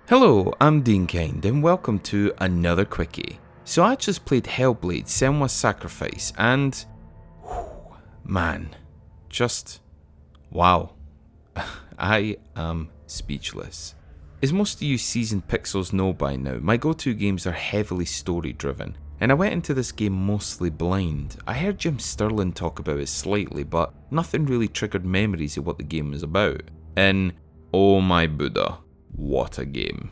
Hello, I'm DeanKind and welcome to another Quickie. So I just played Hellblade, Senua's Sacrifice and... man, just... wow. I am speechless. As most of you seasoned Pixelz know by now, my go-to games are heavily story driven, and I went into this game mostly blind. I heard Jim Sterling talk about it slightly, but nothing really triggered memories of what the game was about. And oh my Buddha, what a game.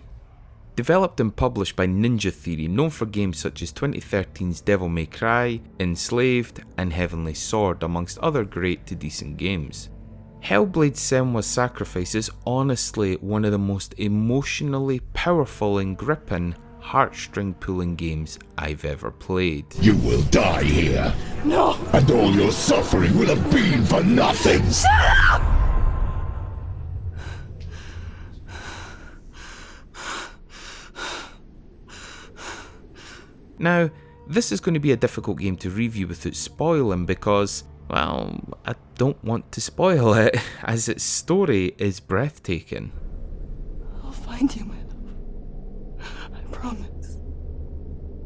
Developed and published by Ninja Theory, known for games such as 2013's Devil May Cry, Enslaved and Heavenly Sword, amongst other great to decent games. Hellblade Senua's Sacrifice is honestly one of the most emotionally powerful and gripping, heartstring pulling games I've ever played. You will die here. No! And all your suffering will have been for nothing! Shut up! Now, this is going to be a difficult game to review without spoiling because, well, I don't want to spoil it, as its story is breathtaking. I'll find you, my love. I promise.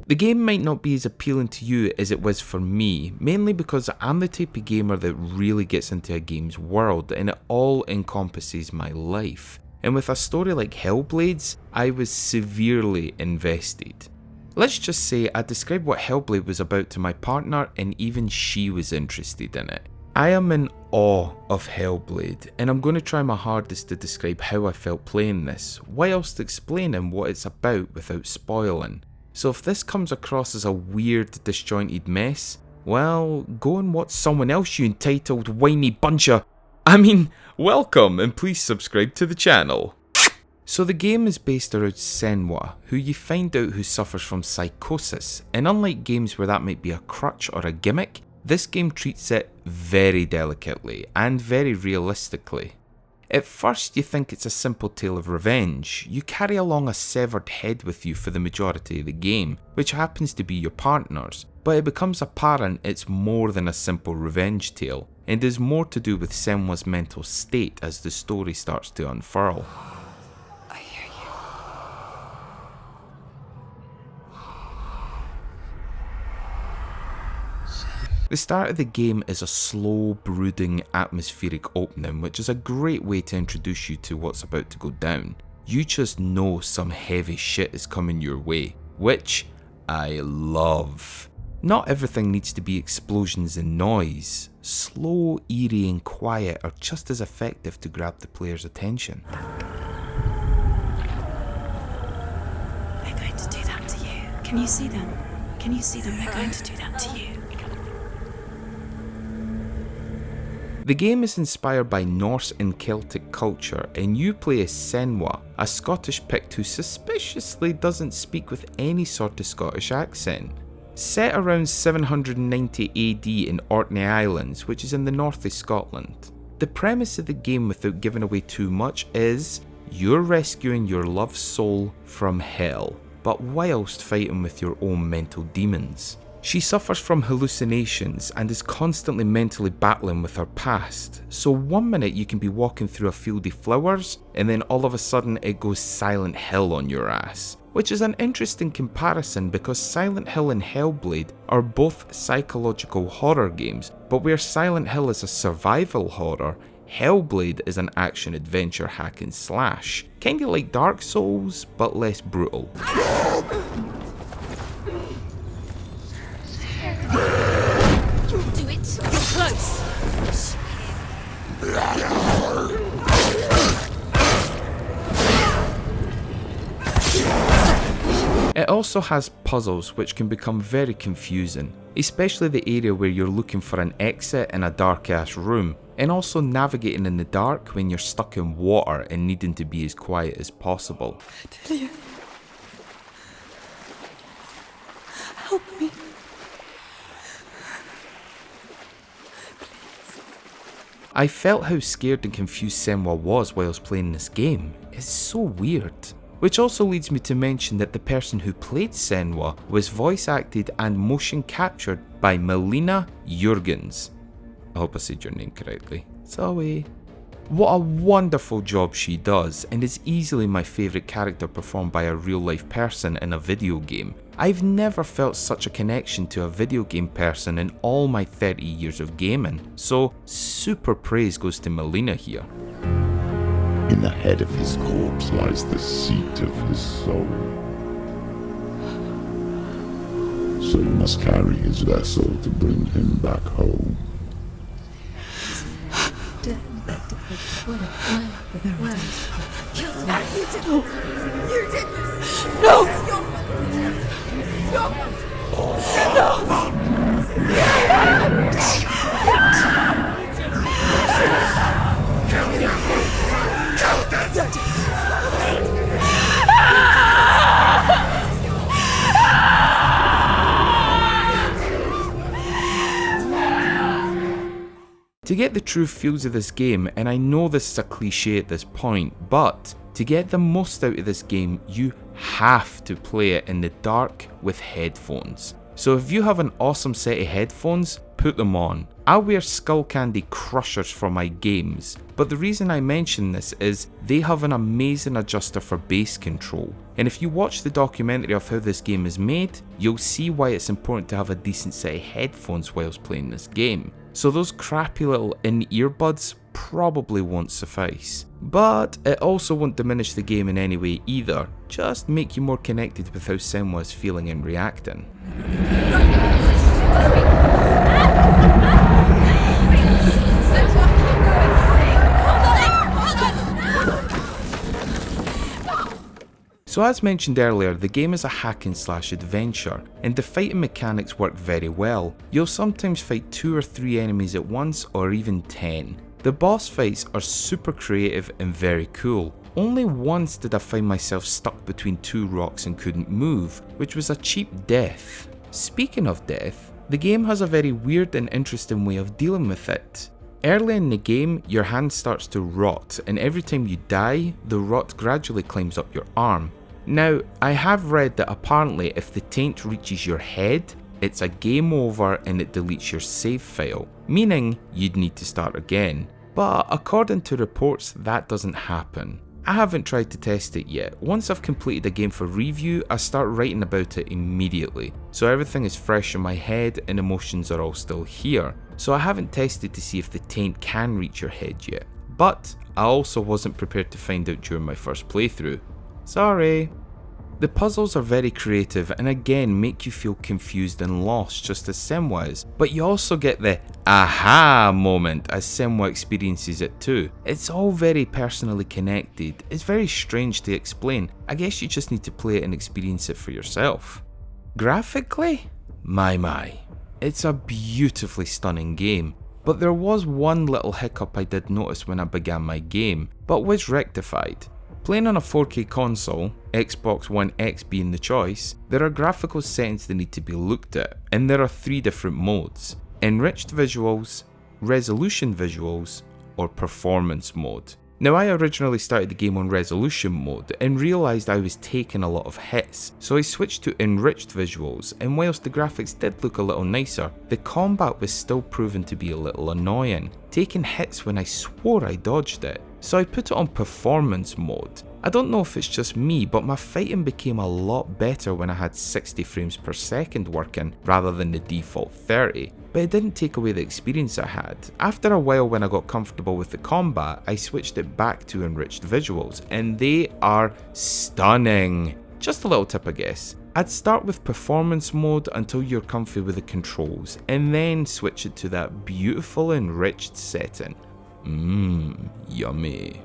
The game might not be as appealing to you as it was for me, mainly because I'm the type of gamer that really gets into a game's world and it all encompasses my life. And with a story like Hellblade's, I was severely invested. Let's just say I described what Helblade was about to my partner and even she was interested in it. I am in awe of Hellblade and I'm going to try my hardest to describe how I felt playing this, whilst explaining what it's about without spoiling. So if this comes across as a weird, disjointed mess, well, go and watch someone else, you entitled whiny bunch of... welcome and please subscribe to the channel. So the game is based around Senua, who you find out who suffers from psychosis, and unlike games where that might be a crutch or a gimmick, this game treats it very delicately and very realistically. At first you think it's a simple tale of revenge. You carry along a severed head with you for the majority of the game, which happens to be your partner's, but it becomes apparent it's more than a simple revenge tale, and is more to do with Senua's mental state as the story starts to unfurl. The start of the game is a slow, brooding, atmospheric opening, which is a great way to introduce you to what's about to go down. You just know some heavy shit is coming your way, which I love. Not everything needs to be explosions and noise. Slow, eerie and quiet are just as effective to grab the player's attention. They're going to do that to you. Can you see them? Can you see them? They're going to do that to you. The game is inspired by Norse and Celtic culture, and you play as Senua, a Scottish Pict who suspiciously doesn't speak with any sort of Scottish accent. Set around 790 AD in Orkney Islands, which is in the north of Scotland. The premise of the game, without giving away too much, is you're rescuing your love's soul from hell, but whilst fighting with your own mental demons. She suffers from hallucinations and is constantly mentally battling with her past, so one minute you can be walking through a field of flowers and then all of a sudden it goes Silent Hill on your ass. Which is an interesting comparison because Silent Hill and Hellblade are both psychological horror games, but where Silent Hill is a survival horror, Hellblade is an action-adventure hack and slash. Kinda like Dark Souls, but less brutal. Do it. You're close. It also has puzzles which can become very confusing, especially the area where you're looking for an exit in a dark ass room, and also navigating in the dark when you're stuck in water and needing to be as quiet as possible. Delia. Help me. I felt how scared and confused Senua was whilst playing this game. It's so weird. Which also leads me to mention that the person who played Senua was voice acted and motion captured by Melina Jurgens. I hope I said your name correctly. Sorry. What a wonderful job she does, and is easily my favourite character performed by a real life person in a video game. I've never felt such a connection to a video game person in all my 30 years of gaming, so super praise goes to Melina here. In the head of his corpse lies the seat of his soul. So you must carry his vessel to bring him back home. No! To get the true feels of this game, and I know this is a cliche at this point, but to get the most out of this game, you have to play it in the dark with headphones. So if you have an awesome set of headphones, put them on. I wear Skull Candy Crushers for my games, but the reason I mention this is they have an amazing adjuster for bass control. And if you watch the documentary of how this game is made, you'll see why it's important to have a decent set of headphones whilst playing this game. So those crappy little in-ear buds probably won't suffice. But it also won't diminish the game in any way either, just make you more connected with how Senua is feeling and reacting. So as mentioned earlier, the game is a hack and slash adventure, and the fighting mechanics work very well. You'll sometimes fight 2 or 3 enemies at once, or even 10. The boss fights are super creative and very cool. Only once did I find myself stuck between 2 rocks and couldn't move, which was a cheap death. Speaking of death, the game has a very weird and interesting way of dealing with it. Early in the game, your hand starts to rot, and every time you die, the rot gradually climbs up your arm. Now, I have read that apparently if the taint reaches your head, it's a game over and it deletes your save file, meaning you'd need to start again. But according to reports, that doesn't happen. I haven't tried to test it yet. Once I've completed a game for review, I start writing about it immediately, so everything is fresh in my head and emotions are all still here. So I haven't tested to see if the taint can reach your head yet, but I also wasn't prepared to find out during my first playthrough. Sorry. The puzzles are very creative and again make you feel confused and lost just as Senua is, but you also get the aha moment as Senua experiences it too. It's all very personally connected. It's very strange to explain. I guess you just need to play it and experience it for yourself. Graphically? My. It's a beautifully stunning game, but there was one little hiccup I did notice when I began my game, but was rectified. Playing on a 4K console, Xbox One X being the choice, there are graphical settings that need to be looked at, and there are 3 different modes: Enriched Visuals, Resolution Visuals, or Performance Mode. Now I originally started the game on Resolution Mode and realised I was taking a lot of hits, so I switched to Enriched Visuals, and whilst the graphics did look a little nicer, the combat was still proven to be a little annoying, taking hits when I swore I dodged it. So I put it on Performance Mode. I don't know if it's just me, but my fighting became a lot better when I had 60 frames per second working rather than the default 30. But it didn't take away the experience I had. After a while, when I got comfortable with the combat, I switched it back to Enriched Visuals, and they are stunning. Just a little tip I guess. I'd start with Performance Mode until you're comfy with the controls, and then switch it to that beautiful enriched setting. Yummy.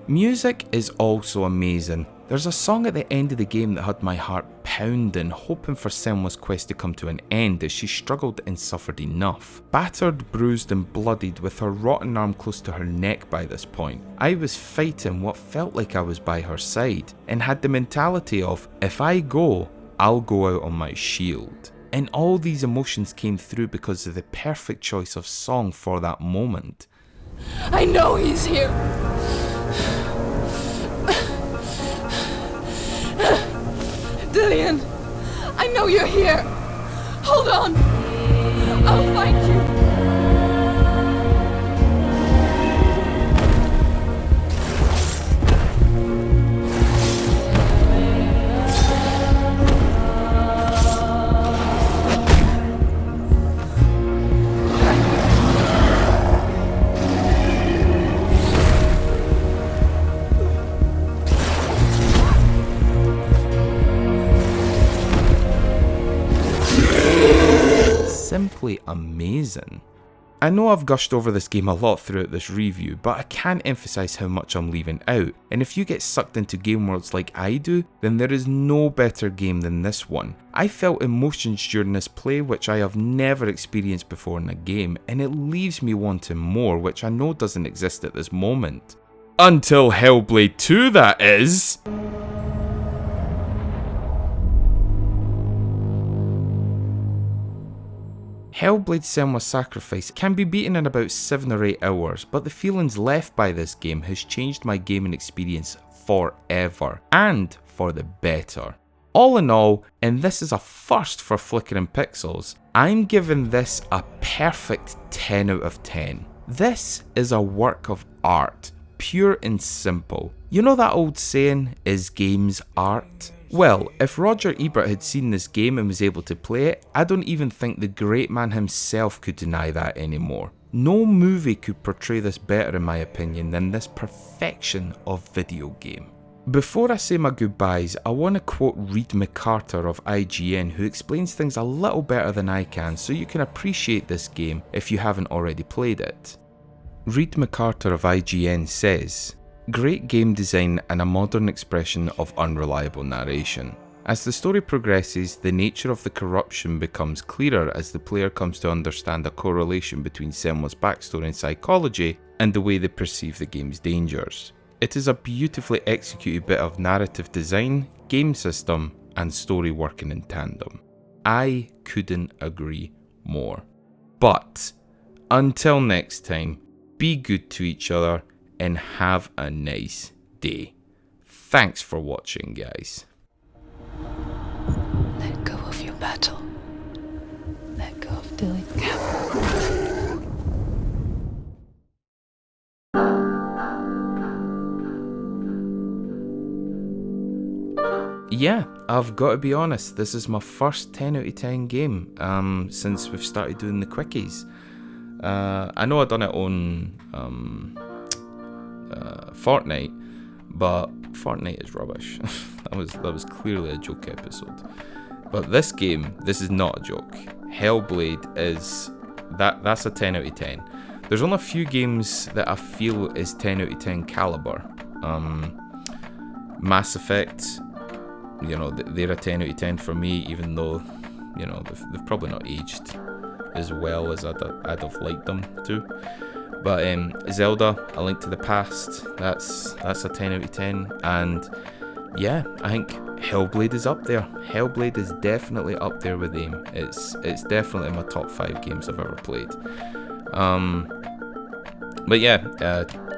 Music is also amazing. There's a song at the end of the game that had my heart pounding, hoping for Senua's quest to come to an end as she struggled and suffered enough. Battered, bruised and bloodied with her rotten arm close to her neck by this point, I was fighting what felt like I was by her side, and had the mentality of, if I go, I'll go out on my shield. And all these emotions came through because of the perfect choice of song for that moment. I know he's here. Dillian, I know you're here. Hold on. I'll find you. simply amazing. I know I've gushed over this game a lot throughout this review, but I can't emphasise how much I'm leaving out, and if you get sucked into game worlds like I do, then there is no better game than this one. I felt emotions during this play which I have never experienced before in a game, and it leaves me wanting more, which I know doesn't exist at this moment. Until Hellblade 2, that is! Hellblade Senua's Sacrifice can be beaten in about 7 or 8 hours, but the feelings left by this game has changed my gaming experience forever, and for the better. All in all, and this is a first for Flickering Pixelz, I'm giving this a perfect 10 out of 10. This is a work of art, pure and simple. You know that old saying, is games art? Well, if Roger Ebert had seen this game and was able to play it, I don't even think the great man himself could deny that anymore. No movie could portray this better in my opinion than this perfection of video game. Before I say my goodbyes, I want to quote Reed McCarter of IGN, who explains things a little better than I can so you can appreciate this game if you haven't already played it. Reed McCarter of IGN says, "Great game design and a modern expression of unreliable narration. As the story progresses, the nature of the corruption becomes clearer as the player comes to understand a correlation between Senua's backstory and psychology and the way they perceive the game's dangers. It is a beautifully executed bit of narrative design, game system, and story working in tandem." I couldn't agree more. But until next time, be good to each other and have a nice day. Thanks for watching, guys. Let go of your battle. Let go of Dilly. Yeah, I've got to be honest, this is my first 10 out of 10 game since we've started doing the quickies. I know I've done it on Fortnite, but Fortnite is rubbish. that was clearly a joke episode. But this game, this is not a joke. Hellblade is that's a 10 out of 10. There's only a few games that I feel is 10 out of 10 caliber. Mass Effect, you know, they're a 10 out of 10 for me, even though, you know, they've probably not aged as well as I'd have liked them to. But Zelda, A Link to the Past, that's a 10 out of 10. And yeah, I think Hellblade is up there. Hellblade is definitely up there with them. It's definitely in my top 5 games I've ever played. But yeah,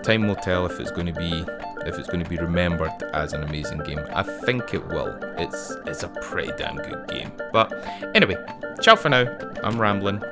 time will tell if it's going to be remembered as an amazing game. I think it will. It's a pretty damn good game. But anyway, ciao for now. I'm rambling.